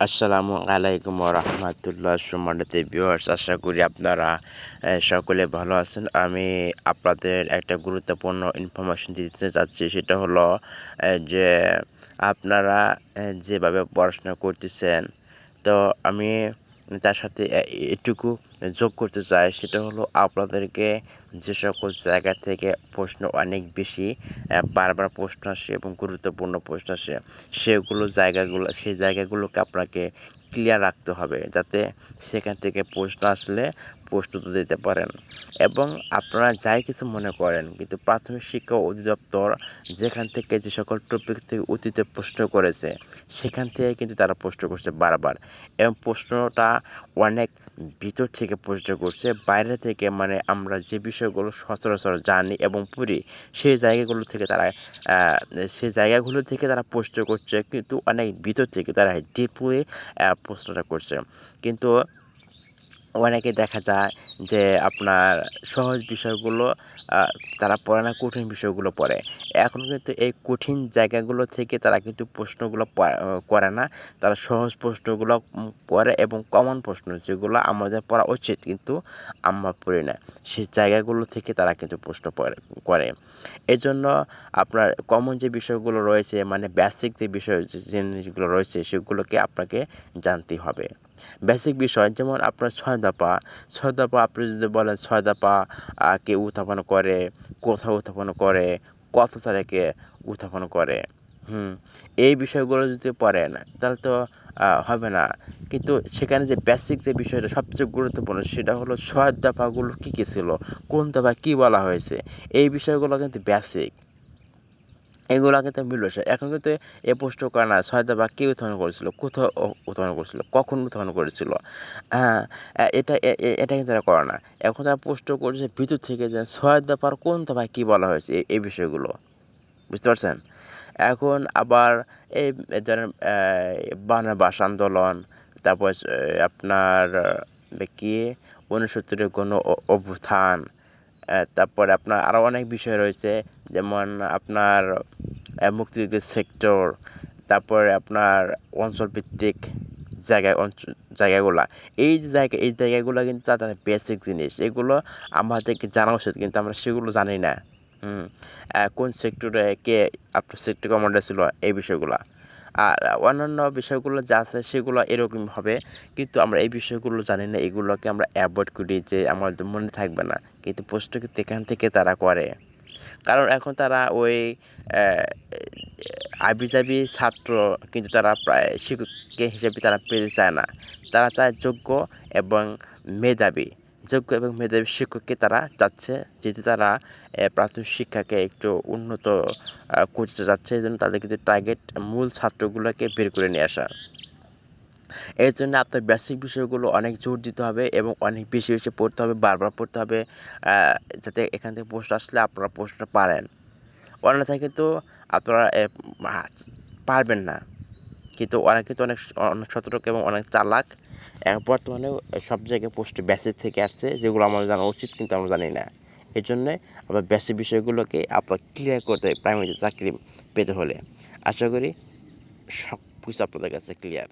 আসসালামু আলাইকুম রাহমাতুল্লাহ সম্মানিত ভিউয়ার্স, আশা করি আপনারা সকলে ভালো আছেন। আমি আপনাদের একটা গুরুত্বপূর্ণ ইনফরমেশন দিতে চাচ্ছি, সেটা হলো যে আপনারা যেভাবে পড়াশোনা করতেছেন, তো আমি তার সাথে এটুকু যোগ করতে চাই, সেটা হলো আপনাদেরকে যে সকল জায়গা থেকে প্রশ্ন অনেক বেশি বারবার প্রশ্ন আসে এবং গুরুত্বপূর্ণ প্রশ্ন আসে, সেই জায়গাগুলোকে আপনাকে ক্লিয়ার রাখতে হবে, যাতে সেখান থেকে প্রশ্ন আসলে প্রস্তুত দিতে পারেন। এবং আপনারা যাই কিছু মনে করেন, কিন্তু প্রাথমিক শিক্ষা অধিদপ্তর যেখান থেকে যে সকল টপিক থেকে অতীতে প্রশ্ন করেছে, সেখান থেকে কিন্তু তারা প্রশ্ন করছে বারবার, এবং প্রশ্নটা অনেক ভিতর থেকে প্রশ্ন করছে, বাইরে থেকে, মানে আমরা যে বিষয়গুলো সচরাচর জানি এবং পড়ি, সেই জায়গাগুলো থেকে তারা আহ, সেই জায়গাগুলো থেকে তারা প্রশ্ন করছে, কিন্তু অনেক ভিতর থেকে তারা ডিপলি প্রশ্নটা করছে। কিন্তু অনেকে দেখা যায় যে আপনার সহজ বিষয়গুলো তারা পড়ে না, কঠিন বিষয়গুলো পড়ে। এখন কিন্তু এই কঠিন জায়গাগুলো থেকে তারা কিন্তু প্রশ্নগুলো করে না, তারা সহজ প্রশ্নগুলো পড়ে, এবং কমন প্রশ্ন যেগুলো আমাদের পড়া উচিত কিন্তু আমরা পড়ি না, সেই জায়গাগুলো থেকে তারা কিন্তু প্রশ্ন করে। এজন্য আপনার কমন যে বিষয়গুলো রয়েছে, মানে বেসিক যে বিষয় যে জিনিসগুলো রয়েছে, সেগুলোকে আপনাকে জানতেই হবে। বেসিক বিষয় যেমন আপনার ছয় দফা আপনি যদি বলেন ছয় দফা কে উত্থাপন করে, কোথাও উত্থাপন করে, কত তারিখে উত্থাপন করে, হুম এই বিষয়গুলো যদি পড়েন, তাহলে তো হবে না। কিন্তু সেখানে যে বেসিক যে বিষয়টা সবচেয়ে গুরুত্বপূর্ণ, সেটা হলো ছয় দফাগুলো কি কি ছিল, কোন দফা কি বলা হয়েছে, এই বিষয়গুলো কিন্তু বেসিক, এগুলো কিন্তু মূল বিষয়। এখন কিন্তু এ প্রশ্ন করে না ছয় দফা কে উত্থাপন করেছিল, কোথাও উত্থাপন করেছিল, কখন উত্থাপন করেছিল, হ্যাঁ এটা কিন্তু এরা করে না। এখন তারা প্রশ্ন করছে ভিতর থেকে, যে ছয় দফার কোন দফায় কি বলা হয়েছে, এই বিষয়গুলো, বুঝতে পারছেন? এখন আবার এই ধরেন বাংলা ভাষা আন্দোলন, তারপর আপনার কি ৬৯-এর অভ্যুত্থান, তারপরে আপনার আরো অনেক বিষয় রয়েছে, যেমন আপনার মুক্তিযুদ্ধের সেক্টর, তারপরে আপনার অঞ্চলভিত্তিক জায়গাগুলা, এই জায়গাগুলো কিন্তু তাদের বেসিক জিনিস, এগুলো আমাদেরকে জানা উচিত, কিন্তু আমরা সেগুলো জানি না। হুম কোন সেক্টরে কে আপনার সেক্টর কমান্ডার ছিল, এই বিষয়গুলা। আর অন্যান্য বিষয়গুলো যা আছে সেগুলো এরকম হবে, কিন্তু আমরা এই বিষয়গুলো জানি না, এগুলোকে আমরা অ্যাভয়েড করি, যে আমাদের মনে থাকবে না, কিন্তু প্রশ্ন কিন্তু এখান থেকে তারা করে। কারণ এখন তারা ওই আবিজাবি ছাত্র কিন্তু তারা প্রায় শিক্ষক হিসেবে তারা পেতে চায় না, তারা চায় এবং মেধাবী মেধাবী শিক্ষককে তারা চাচ্ছে, যেহেতু তারা প্রাথমিক শিক্ষাকে একটু উন্নত করতে যাচ্ছে, এই জন্য তাদের কিন্তু টার্গেট মূল ছাত্রগুলোকে বের করে নিয়ে আসা। এর জন্য আপনার বেসিক বিষয়গুলো অনেক জোর দিতে হবে, এবং অনেক বেশি বেশি পড়তে হবে, বারবার পড়তে হবে, আহ, যাতে এখান থেকে প্রশ্ন আসলে আপনারা প্রশ্নটা পারেন। অন্যথায় কিন্তু আপনারা পারবেন না। কিন্তু ওরা কিন্তু অনেক অনেক সতর্ক এবং অনেক চালাক। বর্তমানেও সব জায়গায় পোস্ট বেসিক থেকে আসছে, যেগুলো আমাদের জানা উচিত কিন্তু আমরা জানি না। এই জন্যে আমরা বেসিক বিষয়গুলোকে আপনার ক্লিয়ার করতে হবে প্রাইমারি চাকরি পেতে হলে। আশা করি সব কিছু আপনাদের কাছে ক্লিয়ার।